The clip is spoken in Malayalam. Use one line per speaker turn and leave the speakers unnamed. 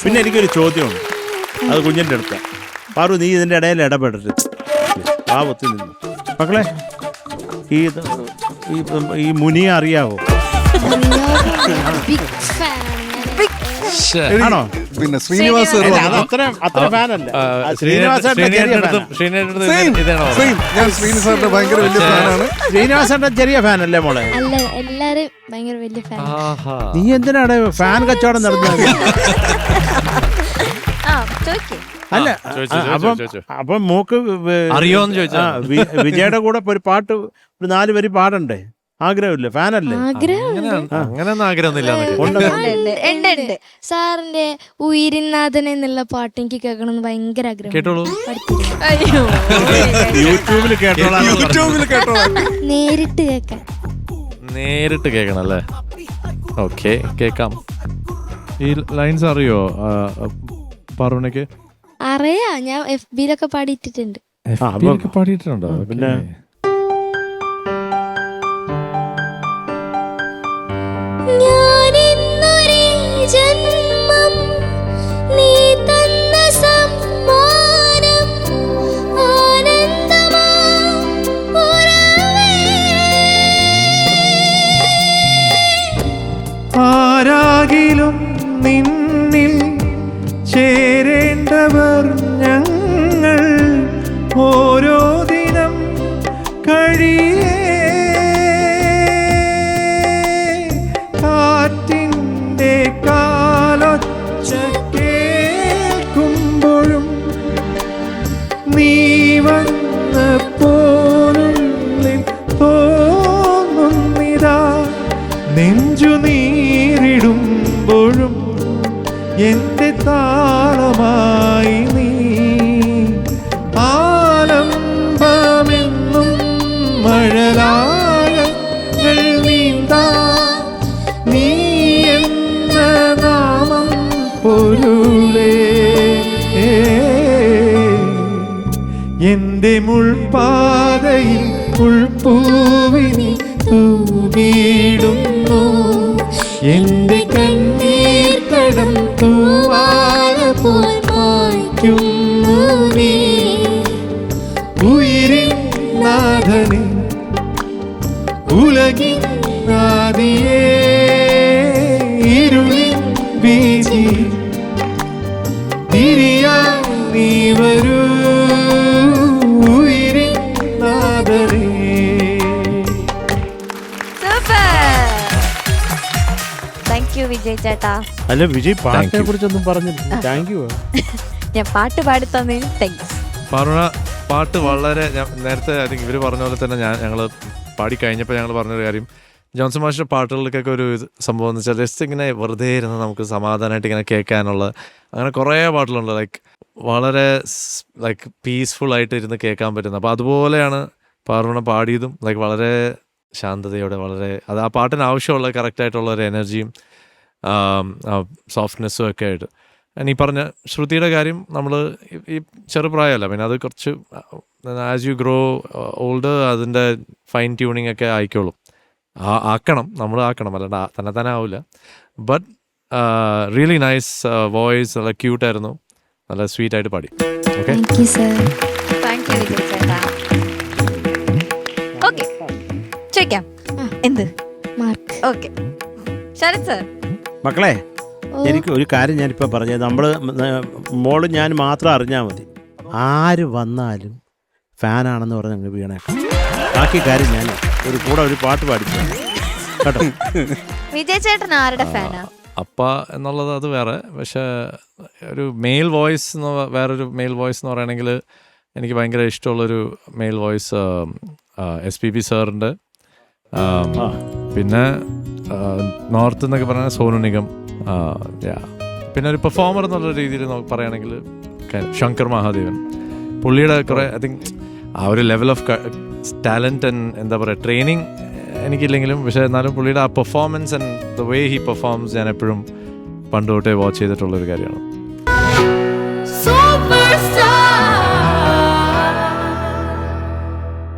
പിന്നെ എനിക്കൊരു ചോദ്യമുണ്ട്, അത് കുഞ്ഞിൻ്റെ അടുത്ത. പാറു, നീ ഇതിൻ്റെ ഇടയിൽ ഇടപെടരുത്. പാവത്തിൽ നിന്ന് മക്കളെ, ഈ മുനിയെ അറിയാവോ? ആണോ?
പിന്നെ ശ്രീനിവാസ്
അത്ര ഫാനല്ല.
ഞാൻ ശ്രീനിവാസ് സാറിന്റെ ഭയങ്കര വലിയ ഫാനാണ്.
ശ്രീനിവാസന്റെ ചെറിയ ഫാനല്ലേ മോളെ?
അല്ല, എല്ലാരും ഭയങ്കര വലിയ ഫാൻ.
നീ എന്തിനാണ് ഫാൻ കച്ചവടം നടന്നത്? അല്ല, അപ്പം മൂക്ക്
അറിയോന്ന് ചോദിച്ചാ
വിജയുടെ കൂടെ ഒരു പാട്ട്, ഒരു 4 വരി പാടണ്ടേ? ആഗ്രഹമില്ല? ഫാനല്ലേ?
അങ്ങനെയൊന്നും ആഗ്രഹമൊന്നുമില്ല.
ഉണ്ട്. സാറിന്റെ ഉയിരിനാഥൻ എന്നുള്ള പാട്ട് എനിക്ക് കേൾക്കണമെന്ന് ഭയങ്കര ആഗ്രഹം.
കേട്ടോളൂ.
യൂട്യൂബിൽ കേട്ടോളാം.
നേരിട്ട് കേൾക്കണം അല്ലേ? ഓക്കെ, കേക്കാം. ഈ ലൈൻസ് അറിയോ പാറുവിനൊക്കെ?
അറിയാ, ഞാൻ FB-ലൊക്കെ പാടിയിട്ടിട്ടുണ്ട്.
പാടിയിട്ടുണ്ടോ?
പിന്നെ
ജന്മം നീ തന്ന സമ്മാനം
ആരാകിലും നിന്നിൽ ചേരേണ്ടവർ ഞങ്ങൾ, ഓരോ ദിനം കഴിയേ കാറ്റിൻ്റെ കാലൊച്ച കേൾക്കുമ്പോഴും നീ വന്ന പോലുള്ളിൽ തോന്നുന്നിതാ, നെഞ്ചു നീരിടുമ്പോഴും എന്റെ താളമായി നീ, ആലംബമെന്നും മഴലാഴങ്ങൾ നീന്താ, നീ എന്ന നാമം പൊരുളേ, എന്റെ മുൾപാതയിൽ ഉൾപ്പൂവിനി തൂകിടുന്നു, എന്റെ കണ്ണീർ കടം തൂവാല പോൽ മായ്ക്കുന്നു നീ, ഉയിരിൻ നാഥനെ ഉലകിൻ ആദിയേ, ഇരുളിൻ വീതി തിരിയാൻ നീ വരൂ, ഉയിരിൻ നാഥനെ.
വിജയ് ചേട്ടാ.
അല്ല, വിജയ് പാട്ടിനെ കുറിച്ചൊന്നും പറഞ്ഞില്ല. Thank you.
ഞാൻ പാട്ട് പാടി തന്നതിന് താങ്ക്സ്.
പാട്ട് വളരെ നേരത്തെ ഐ തിങ്ക് ഇവർ പറഞ്ഞ പോലെ തന്നെ ഞങ്ങൾ പാടിക്കഴിഞ്ഞപ്പോൾ ഞങ്ങൾ പറഞ്ഞൊരു കാര്യം, ജോൺസൺ മാഷിൻ്റെ പാട്ടുകൾക്കൊക്കെ ഒരു സംഭവം എന്ന് വെച്ചാൽ ജസ്റ്റ് ഇങ്ങനെ വെറുതെ ഇരുന്ന് നമുക്ക് സമാധാനമായിട്ട് ഇങ്ങനെ കേൾക്കാനുള്ള അങ്ങനെ കുറേ പാട്ടുകളുണ്ട്, വളരെ പീസ്ഫുൾ ആയിട്ട് ഇരുന്ന് കേൾക്കാൻ പറ്റുന്നത്. അപ്പോൾ അതുപോലെയാണ് പാർവണ പാടിയതും, വളരെ ശാന്തതയോടെ, വളരെ അത് ആ പാട്ടിന് ആവശ്യമുള്ള കറക്റ്റായിട്ടുള്ള ഒരു എനർജിയും സോഫ്റ്റ്നെസ്സും ഒക്കെ ആയിട്ട്. ഈ പറഞ്ഞ ശ്രുതിയുടെ കാര്യം നമ്മൾ ഈ ചെറുപ്രായമല്ല, പിന്നെ അത് കുറച്ച് ആസ് യു ഗ്രോ ഓൾഡ് അതിൻ്റെ ഫൈൻ ട്യൂണിങ് ഒക്കെ ആയിക്കോളും. നമ്മൾ ആക്കണം, അല്ലാണ്ട് തന്നെ ആവില്ല. ബട്ട് റിയലി നൈസ് വോയിസ്, നല്ല ക്യൂട്ടായിരുന്നു, നല്ല സ്വീറ്റ് ആയിട്ട് പാടി. ഓക്കെ,
ചോദിക്കാം എന്ത് മാർക്ക്? Okay Sarath sir.
മക്കളെ, എനിക്ക് ഒരു കാര്യം ഞാനിപ്പോൾ പറഞ്ഞത്, മോളും ഞാൻ മാത്രം അറിഞ്ഞാൽ മതി. ആര് വന്നാലും ഫാനാണെന്ന് പറഞ്ഞ് ഞങ്ങൾ വീണേക്കാം. ബാക്കി കാര്യം ഞാൻ ഒരു പാട്ട് പാടിച്ചു കേട്ടോ.
വിജയ് ചേട്ടൻ ആരുടെ ഫാനാ?
അപ്പ എന്നുള്ളത് അത് വേറെ, പക്ഷേ ഒരു മെയിൽ വോയിസ് വേറൊരു മെയിൽ വോയിസ് എന്ന് പറയുകയാണെങ്കിൽ എനിക്ക് ഭയങ്കര ഇഷ്ടമുള്ളൊരു മെയിൽ വോയിസ് SPB സാറിൻ്റെ, പിന്നെ നോർത്ത് എന്നൊക്കെ പറയുന്നത് സോനു നിഗം, പിന്നെ ഒരു പെർഫോമർ എന്നുള്ള രീതിയിൽ പറയുകയാണെങ്കിൽ ശങ്കർ മഹാദേവൻ. പുള്ളിയുടെ കുറേ ഐ തിങ്ക് ആ ഒരു ലെവൽ ഓഫ് ടാലൻറ്റ് ആൻഡ് എന്താ പറയുക ട്രെയിനിങ് എനിക്കില്ലെങ്കിലും, പക്ഷേ എന്നാലും പുള്ളിയുടെ ആ performance and the way he performs ഞാൻ എപ്പോഴും പണ്ട് തൊട്ടേ വാച്ച് ചെയ്തിട്ടുള്ളൊരു കാര്യമാണ്.